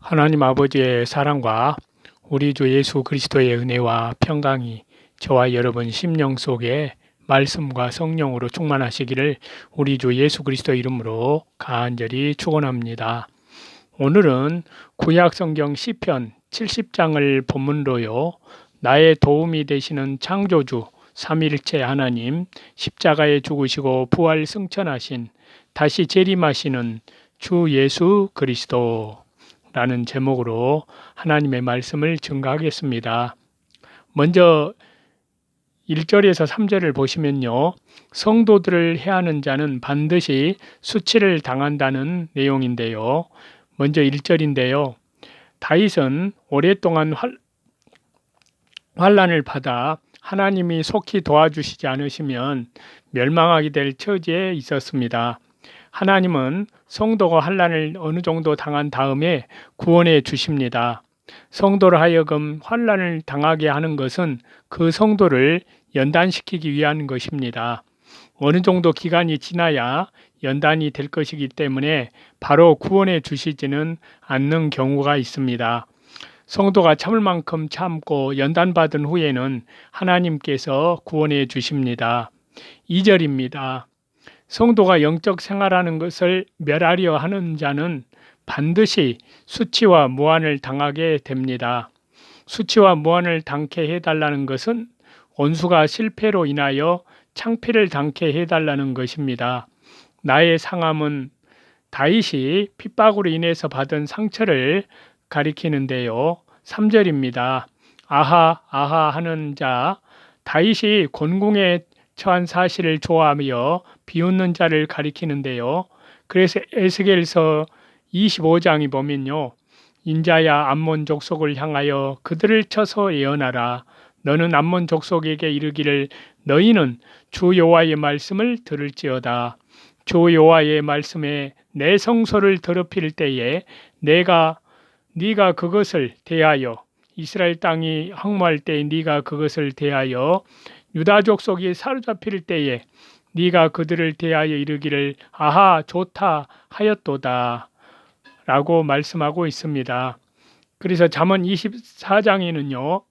하나님 아버지의 사랑과 우리 주 예수 그리스도의 은혜와 평강이 저와 여러분 심령 속에 말씀과 성령으로 충만하시기를 우리 주 예수 그리스도 이름으로 간절히 축원합니다. 오늘은 구약 성경 시편 70장을 본문으로요. 나의 도움이 되시는 창조주 삼위일체 하나님, 십자가에 죽으시고 부활 승천하신 다시 재림하시는 주 예수 그리스도 라는 제목으로 하나님의 말씀을 증거하겠습니다. 먼저 1절에서 3절을 보시면요. 성도들을 해하는 자는 반드시 수치를 당한다는 내용인데요. 먼저 1절인데요. 다윗은 오랫동안 환난을 받아 하나님이 속히 도와주시지 않으시면 멸망하게 될 처지에 있었습니다. 하나님은 성도가 환난을 어느 정도 당한 다음에 구원해 주십니다. 성도를 하여금 환난을 당하게 하는 것은 그 성도를 연단시키기 위한 것입니다. 어느 정도 기간이 지나야 연단이 될 것이기 때문에 바로 구원해 주시지는 않는 경우가 있습니다. 성도가 참을 만큼 참고 연단받은 후에는 하나님께서 구원해 주십니다. 2절입니다. 성도가 영적 생활하는 것을 멸하려 하는 자는 반드시 수치와 무한을 당하게 됩니다. 수치와 무한을 당케 해달라는 것은 원수가 실패로 인하여 창피를 당케 해달라는 것입니다. 나의 상함은 다윗이 핍박으로 인해서 받은 상처를 가리키는데요. 3절입니다. 아하 아하 하는 자, 다윗이 곤궁에 처한 사실을 좋아하며 비웃는 자를 가리키는데요. 그래서 에스겔서 25장이 보면요. 인자야 암몬 족속을 향하여 그들을 쳐서 예언하라. 너는 암몬 족속에게 이르기를 너희는 주 여호와의 말씀을 들을지어다. 주 여호와의 말씀에 내 성소를 더럽힐 때에 네가 그것을 대하여 이스라엘 땅이 황무할 때에 네가 그것을 대하여 유다 족속이 사로잡힐 때에 네가 그들을 대하여 이르기를 아하 좋다 하였도다 라고 말씀하고 있습니다. 그래서 잠언 24장에는요.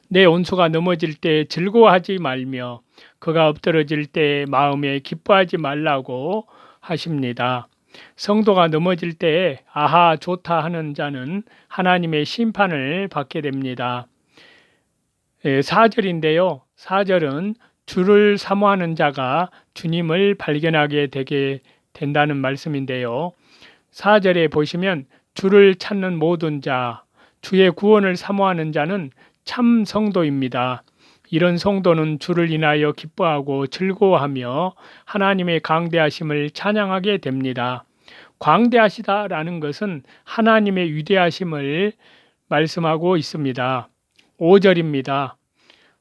내 온수가 넘어질 때 즐거워하지 말며 그가 엎드러질 때 마음에 기뻐하지 말라고 하십니다. 성도가 넘어질 때 아하 좋다 하는 자는 하나님의 심판을 받게 됩니다. 4절인데요. 4절은 주를 사모하는 자가 주님을 발견하게 되게 된다는 말씀인데요. 4절에 보시면 주를 찾는 모든 자, 주의 구원을 사모하는 자는 참 성도입니다. 이런 성도는 주를 인하여 기뻐하고 즐거워하며 하나님의 강대하심을 찬양하게 됩니다. 광대하시다라는 것은 하나님의 위대하심을 말씀하고 있습니다. 5절입니다.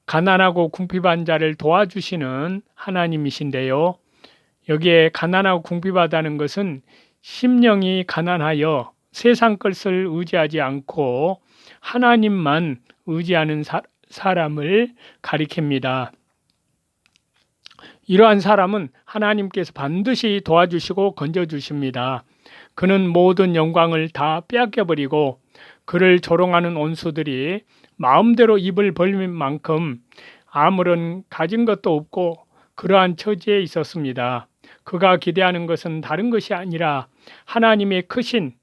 가난하고 궁핍한 자를 도와주시는 하나님이신데요. 여기에 가난하고 궁핍하다는 것은 심령이 가난하여 세상 것을 의지하지 않고 하나님만 의지하는 사람을 가리킵니다. 이러한 사람은 하나님께서 반드시 도와주시고 건져주십니다. 그는 모든 영광을 다 빼앗겨버리고 그를 조롱하는 원수들이 마음대로 입을 벌린 만큼 아무런 가진 것도 없고 그러한 처지에 있었습니다. 그가 기대하는 것은 다른 것이 아니라 하나님의 크신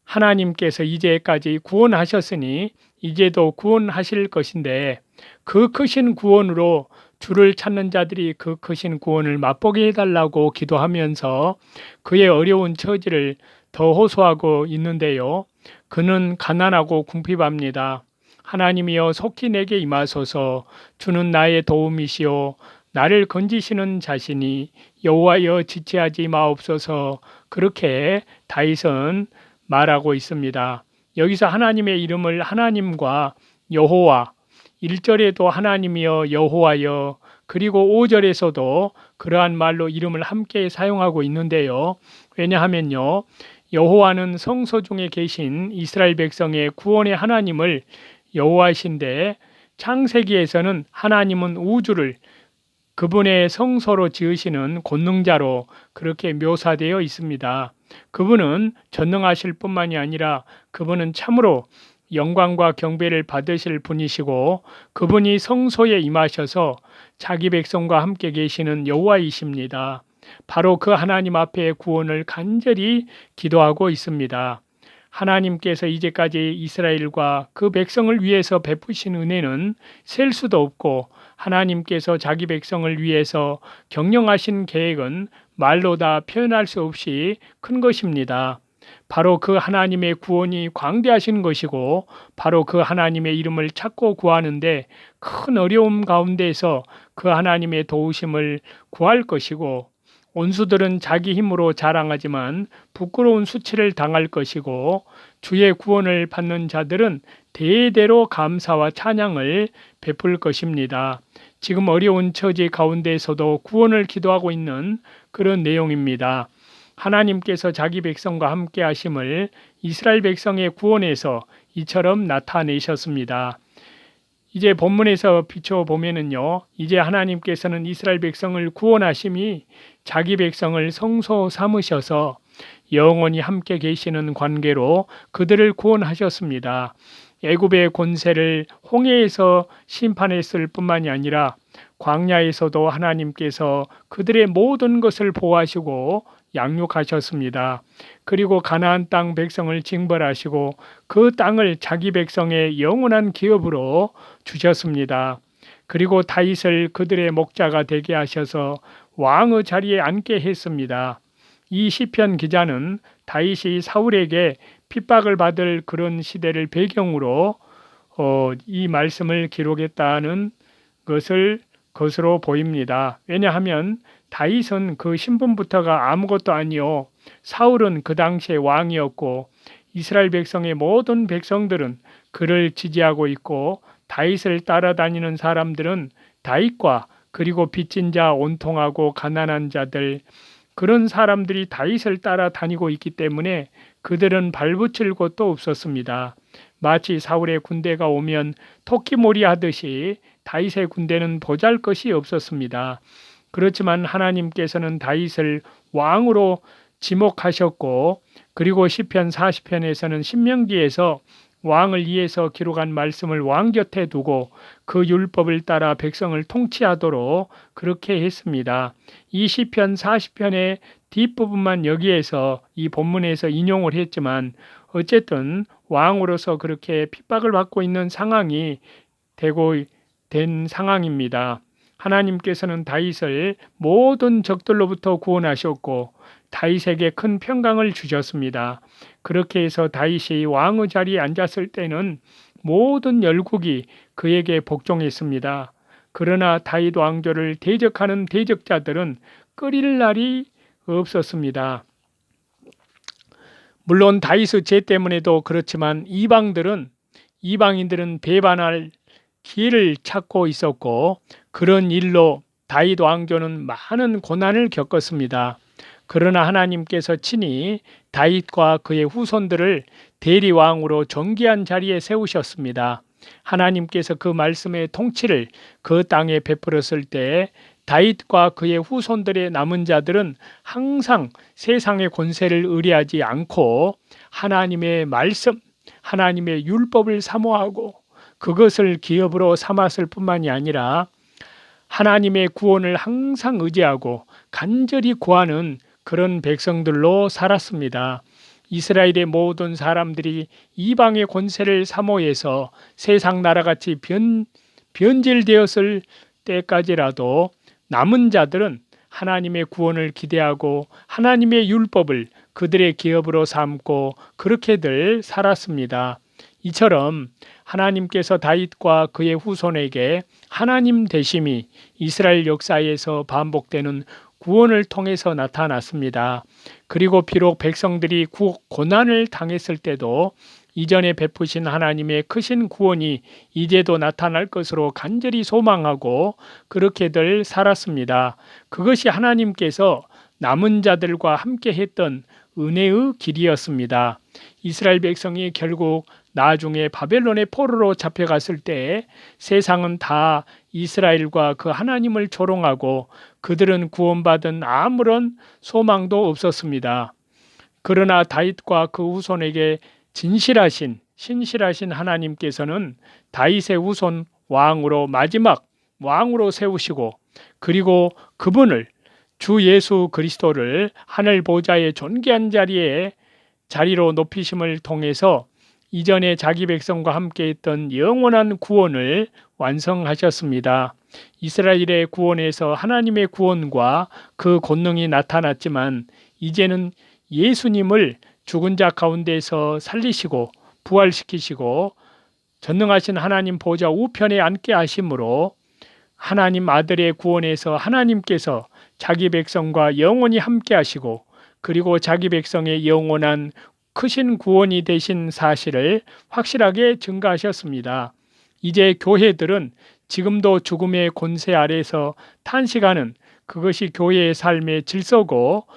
하나님께서 이제까지 구원하셨으니 이제도 구원하실 것인데 그 크신 구원으로 주를 찾는 자들이 그 크신 구원을 맛보게 해달라고 기도하면서 그의 어려운 처지를 더 호소하고 있는데요. 그는 가난하고 궁핍합니다. 하나님이여 속히 내게 임하소서. 주는 나의 도움이시오. 나를 건지시는 자신이 여호와여 지체하지 마옵소서. 그렇게 다윗은 말하고 있습니다. 여기서 하나님의 이름을 하나님과 여호와, 1절에도 하나님이여 여호와여, 그리고 5절에서도 그러한 말로 이름을 함께 사용하고 있는데요. 왜냐하면요. 여호와는 성소 중에 계신 이스라엘 백성의 구원의 하나님을 여호와이신데 창세기에서는 하나님은 우주를 그분의 성소로 지으시는 권능자로 그렇게 묘사되어 있습니다. 그분은 전능하실 뿐만이 아니라 그분은 참으로 영광과 경배를 받으실 분이시고 그분이 성소에 임하셔서 자기 백성과 함께 계시는 여호와이십니다. 바로 그 하나님 앞에 구원을 간절히 기도하고 있습니다. 하나님께서 이제까지 이스라엘과 그 백성을 위해서 베푸신 은혜는 셀 수도 없고 하나님께서 자기 백성을 위해서 경영하신 계획은 말로 다 표현할 수 없이 큰 것입니다. 바로 그 하나님의 구원이 광대하신 것이고 바로 그 하나님의 이름을 찾고 구하는데 큰 어려움 가운데에서 그 하나님의 도우심을 구할 것이고 온수들은 자기 힘으로 자랑하지만 부끄러운 수치를 당할 것이고 주의 구원을 받는 자들은 대대로 감사와 찬양을 베풀 것입니다. 지금 어려운 처지 가운데에서도 구원을 기도하고 있는 그런 내용입니다. 하나님께서 자기 백성과 함께 하심을 이스라엘 백성의 구원에서 이처럼 나타내셨습니다. 이제 본문에서 비춰보면은요, 이제 하나님께서는 이스라엘 백성을 구원하심이 자기 백성을 성소 삼으셔서 영원히 함께 계시는 관계로 그들을 구원하셨습니다. 애굽의 권세를 홍해에서 심판했을 뿐만이 아니라 광야에서도 하나님께서 그들의 모든 것을 보호하시고 양육하셨습니다. 그리고 가나안 땅 백성을 징벌하시고 그 땅을 자기 백성의 영원한 기업으로 주셨습니다. 그리고 다윗을 그들의 목자가 되게 하셔서 왕의 자리에 앉게 했습니다. 이 시편 기자는 다윗이 사울에게 핍박을 받을 그런 시대를 배경으로 이 말씀을 기록했다는 것으로 보입니다. 왜냐하면 다윗은 그 신분부터가 아무것도 아니요 사울은 그 당시에 왕이었고 이스라엘 백성의 모든 백성들은 그를 지지하고 있고 다윗을 따라다니는 사람들은 다윗과 그리고 빚진 자, 온통하고 가난한 자들 그런 사람들이 다윗을 따라다니고 있기 때문에 그들은 발붙일 곳도 없었습니다. 마치 사울의 군대가 오면 토끼몰이 하듯이 다윗의 군대는 보잘것이 없었습니다. 그렇지만 하나님께서는 다윗을 왕으로 지목하셨고 그리고 시편 40편에서는 신명기에서 왕을 위해서 기록한 말씀을 왕 곁에 두고 그 율법을 따라 백성을 통치하도록 그렇게 했습니다. 이 시편 40편의 뒷부분만 여기에서 이 본문에서 인용을 했지만 어쨌든 왕으로서 그렇게 핍박을 받고 있는 상황이 된 상황입니다. 하나님께서는 다윗을 모든 적들로부터 구원하셨고 다윗에게 큰 평강을 주셨습니다. 그렇게 해서 다윗이 왕의 자리에 앉았을 때는 모든 열국이 그에게 복종했습니다. 그러나 다윗 왕조를 대적하는 대적자들은 끓일 날이 없었습니다. 물론 다윗의 죄 때문에도 그렇지만 이방인들은 배반할 기회를 찾고 있었고 그런 일로 다윗 왕조는 많은 고난을 겪었습니다. 그러나 하나님께서 친히 다윗과 그의 후손들을 대리왕으로 존귀한 자리에 세우셨습니다. 하나님께서 그 말씀의 통치를 그 땅에 베풀었을 때 다윗과 그의 후손들의 남은 자들은 항상 세상의 권세를 의뢰하지 않고 하나님의 말씀, 하나님의 율법을 사모하고 그것을 기업으로 삼았을 뿐만이 아니라 하나님의 구원을 항상 의지하고 간절히 구하는 그런 백성들로 살았습니다. 이스라엘의 모든 사람들이 이방의 권세를 사모해서 세상 나라같이 변질되었을 때까지라도 남은 자들은 하나님의 구원을 기대하고 하나님의 율법을 그들의 기업으로 삼고 그렇게들 살았습니다. 이처럼 하나님께서 다윗과 그의 후손에게 하나님 되심이 이스라엘 역사에서 반복되는 구원을 통해서 나타났습니다. 그리고 비록 백성들이 고난을 당했을 때도 이전에 베푸신 하나님의 크신 구원이 이제도 나타날 것으로 간절히 소망하고 그렇게들 살았습니다. 그것이 하나님께서 남은 자들과 함께 했던 은혜의 길이었습니다. 이스라엘 백성이 결국 나중에 바벨론의 포로로 잡혀갔을 때 세상은 다 이스라엘과 그 하나님을 조롱하고 그들은 구원받은 아무런 소망도 없었습니다. 그러나 다윗과 그 후손에게 신실하신 하나님께서는 다윗의 후손 왕으로 마지막 왕으로 세우시고 그리고 그분을 주 예수 그리스도를 하늘 보좌의 존귀한 자리로 높이심을 통해서 이전에 자기 백성과 함께 했던 영원한 구원을 완성하셨습니다. 이스라엘의 구원에서 하나님의 구원과 그 권능이 나타났지만 이제는 예수님을 죽은 자 가운데서 살리시고 부활시키시고 전능하신 하나님 보좌 우편에 앉게 하심으로 하나님 아들의 구원에서 하나님께서 자기 백성과 영원히 함께 하시고 그리고 자기 백성의 영원한 크신 구원이 되신 사실을 확실하게 증가하셨습니다. 이제 교회들은 지금도 죽음의 권세 아래서 탄식하는 그것이 교회의 삶의 질서고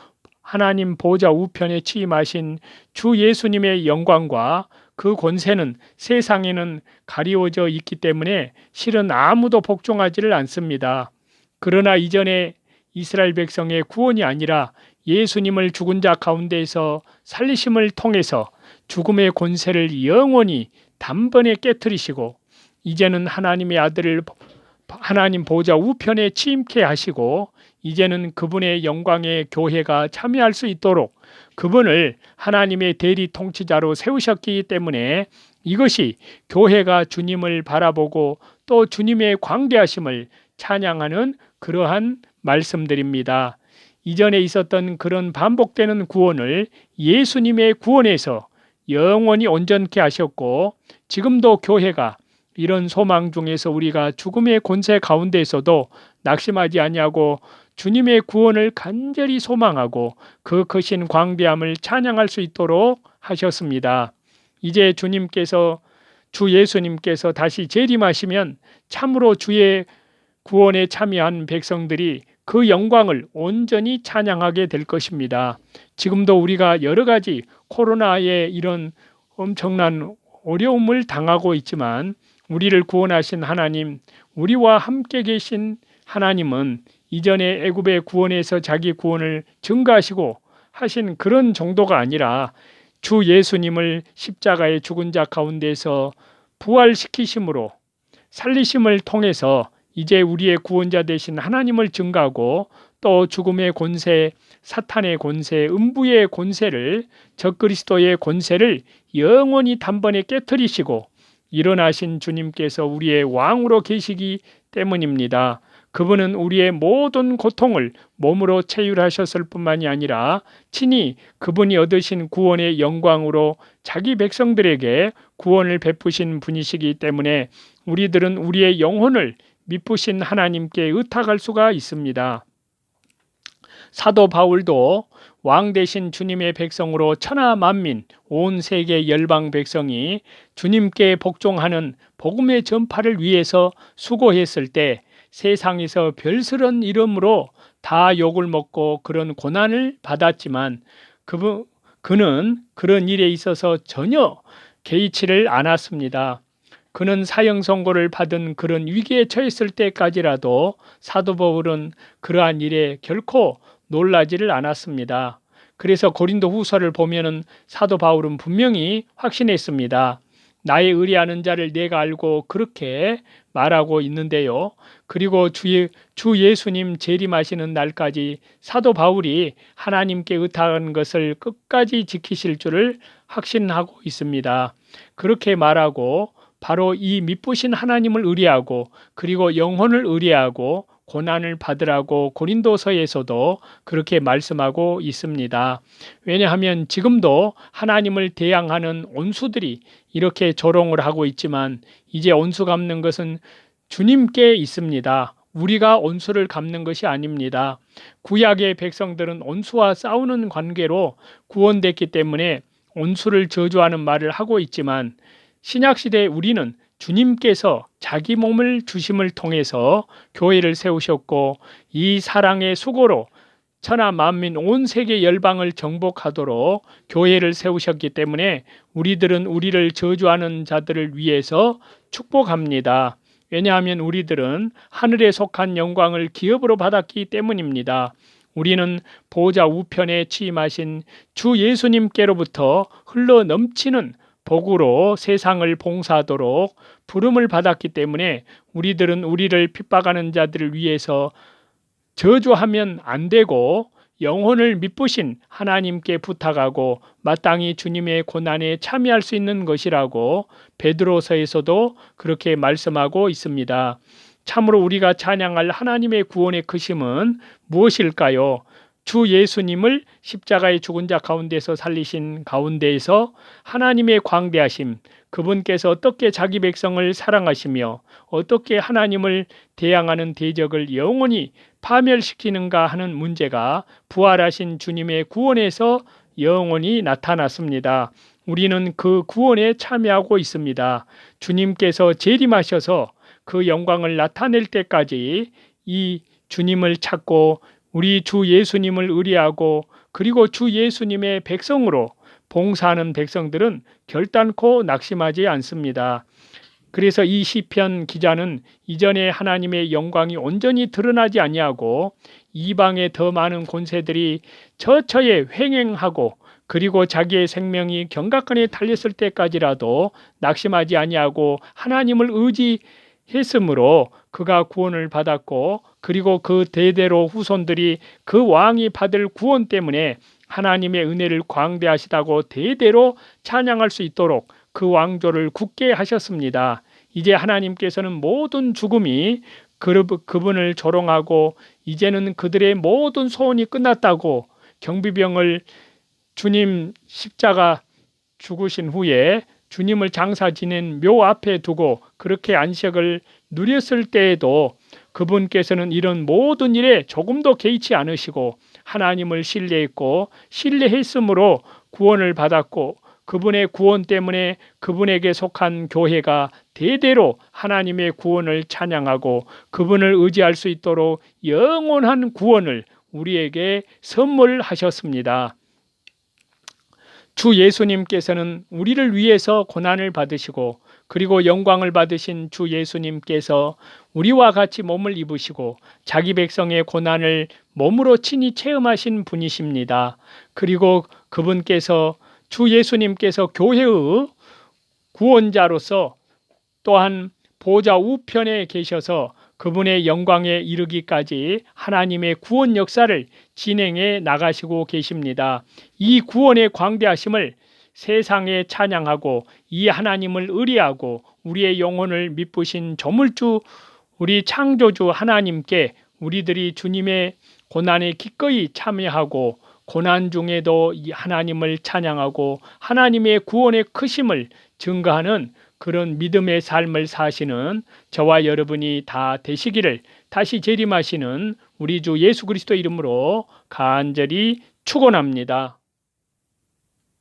하나님 보좌 우편에 취임하신 주 예수님의 영광과 그 권세는 세상에는 가리워져 있기 때문에 실은 아무도 복종하지를 않습니다. 그러나 이전에 이스라엘 백성의 구원이 아니라 예수님을 죽은 자 가운데에서 살리심을 통해서 죽음의 권세를 영원히 단번에 깨뜨리시고 이제는 하나님의 아들을 하나님 보좌 우편에 취임케 하시고 이제는 그분의 영광의 교회가 참여할 수 있도록 그분을 하나님의 대리 통치자로 세우셨기 때문에 이것이 교회가 주님을 바라보고 또 주님의 광대하심을 찬양하는 그러한 말씀들입니다. 이전에 있었던 그런 반복되는 구원을 예수님의 구원에서 영원히 온전케 하셨고 지금도 교회가 이런 소망 중에서 우리가 죽음의 권세 가운데에서도 낙심하지 아니하고 주님의 구원을 간절히 소망하고 그 크신 광대함을 찬양할 수 있도록 하셨습니다. 이제 주 예수님께서 다시 재림하시면 참으로 주의 구원에 참여한 백성들이 그 영광을 온전히 찬양하게 될 것입니다. 지금도 우리가 여러 가지 코로나의 이런 엄청난 어려움을 당하고 있지만 우리를 구원하신 하나님, 우리와 함께 계신 하나님은 이전에 애굽의 구원에서 자기 구원을 증가하시고 하신 그런 정도가 아니라 주 예수님을 십자가의 죽은 자 가운데서 부활시키심으로 살리심을 통해서 이제 우리의 구원자 되신 하나님을 증가하고 또 죽음의 권세, 사탄의 권세, 음부의 권세를 적그리스도의 권세를 영원히 단번에 깨뜨리시고 일어나신 주님께서 우리의 왕으로 계시기 때문입니다. 그분은 우리의 모든 고통을 몸으로 체휼하셨을 뿐만이 아니라 친히 그분이 얻으신 구원의 영광으로 자기 백성들에게 구원을 베푸신 분이시기 때문에 우리들은 우리의 영혼을 미쁘신 하나님께 의탁할 수가 있습니다. 사도 바울도 왕 대신 주님의 백성으로 천하 만민 온 세계 열방 백성이 주님께 복종하는 복음의 전파를 위해서 수고했을 때 세상에서 별스런 이름으로 다 욕을 먹고 그런 고난을 받았지만 그는 그런 일에 있어서 전혀 개의치를 않았습니다. 그는 사형 선고를 받은 그런 위기에 처했을 때까지라도 사도 바울은 그러한 일에 결코 놀라지를 않았습니다. 그래서 고린도 후서를 보면은 사도 바울은 분명히 확신했습니다. 나의 의뢰하는 자를 내가 알고 그렇게 말하고 있는데요. 그리고 주 예수님 재림하시는 날까지 사도 바울이 하나님께 의탁한 것을 끝까지 지키실 줄을 확신하고 있습니다. 그렇게 말하고 바로 이 미쁘신 하나님을 의뢰하고 그리고 영혼을 의뢰하고 고난을 받으라고 고린도서에서도 그렇게 말씀하고 있습니다. 왜냐하면 지금도 하나님을 대항하는 원수들이 이렇게 조롱을 하고 있지만 이제 원수 갚는 것은 주님께 있습니다. 우리가 원수를 갚는 것이 아닙니다. 구약의 백성들은 원수와 싸우는 관계로 구원됐기 때문에 원수를 저주하는 말을 하고 있지만 신약시대에 우리는 주님께서 자기 몸을 주심을 통해서 교회를 세우셨고 이 사랑의 수고로 천하 만민 온 세계 열방을 정복하도록 교회를 세우셨기 때문에 우리들은 우리를 저주하는 자들을 위해서 축복합니다. 왜냐하면 우리들은 하늘에 속한 영광을 기업으로 받았기 때문입니다. 우리는 보좌 우편에 취임하신 주 예수님께로부터 흘러 넘치는 복으로 세상을 봉사하도록 부름을 받았기 때문에 우리들은 우리를 핍박하는 자들을 위해서 저주하면 안 되고 영혼을 미쁘신 하나님께 부탁하고 마땅히 주님의 고난에 참여할 수 있는 것이라고 베드로서에서도 그렇게 말씀하고 있습니다. 참으로 우리가 찬양할 하나님의 구원의 크심은 무엇일까요? 주 예수님을 십자가의 죽은 자 가운데서 살리신 가운데에서 하나님의 광대하심, 그분께서 어떻게 자기 백성을 사랑하시며 어떻게 하나님을 대항하는 대적을 영원히 파멸시키는가 하는 문제가 부활하신 주님의 구원에서 영원히 나타났습니다. 우리는 그 구원에 참여하고 있습니다. 주님께서 재림하셔서 그 영광을 나타낼 때까지 이 주님을 찾고 우리 주 예수님을 의뢰하고 그리고 주 예수님의 백성으로 봉사하는 백성들은 결단코 낙심하지 않습니다. 그래서 이 시편 기자는 이전에 하나님의 영광이 온전히 드러나지 아니하고 이방의 더 많은 권세들이 처처에 횡행하고 그리고 자기의 생명이 경각간에 달렸을 때까지라도 낙심하지 아니하고 하나님을 의지했으므로 그가 구원을 받았고 그리고 그 대대로 후손들이 그 왕이 받을 구원 때문에 하나님의 은혜를 광대하시다고 대대로 찬양할 수 있도록 그 왕조를 굳게 하셨습니다. 이제 하나님께서는 모든 죽음이 그분을 조롱하고 이제는 그들의 모든 소원이 끝났다고 경비병을 주님 십자가 죽으신 후에 주님을 장사 지낸 묘 앞에 두고 그렇게 안식을 누렸을 때에도 그분께서는 이런 모든 일에 조금도 개의치 않으시고 하나님을 신뢰했고 신뢰했으므로 구원을 받았고 그분의 구원 때문에 그분에게 속한 교회가 대대로 하나님의 구원을 찬양하고 그분을 의지할 수 있도록 영원한 구원을 우리에게 선물하셨습니다. 주 예수님께서는 우리를 위해서 고난을 받으시고 그리고 영광을 받으신 주 예수님께서 우리와 같이 몸을 입으시고 자기 백성의 고난을 몸으로 친히 체험하신 분이십니다. 그리고 그분께서 주 예수님께서 교회의 구원자로서 또한 보좌 우편에 계셔서 그분의 영광에 이르기까지 하나님의 구원 역사를 진행해 나가시고 계십니다. 이 구원의 광대하심을 세상에 찬양하고 이 하나님을 의뢰하고 우리의 영혼을 미쁘신 조물주 우리 창조주 하나님께 우리들이 주님의 고난에 기꺼이 참여하고 고난 중에도 이 하나님을 찬양하고 하나님의 구원의 크심을 증거하는 그런 믿음의 삶을 사시는 저와 여러분이 다 되시기를 다시 재림하시는 우리 주 예수 그리스도 이름으로 간절히 축원합니다.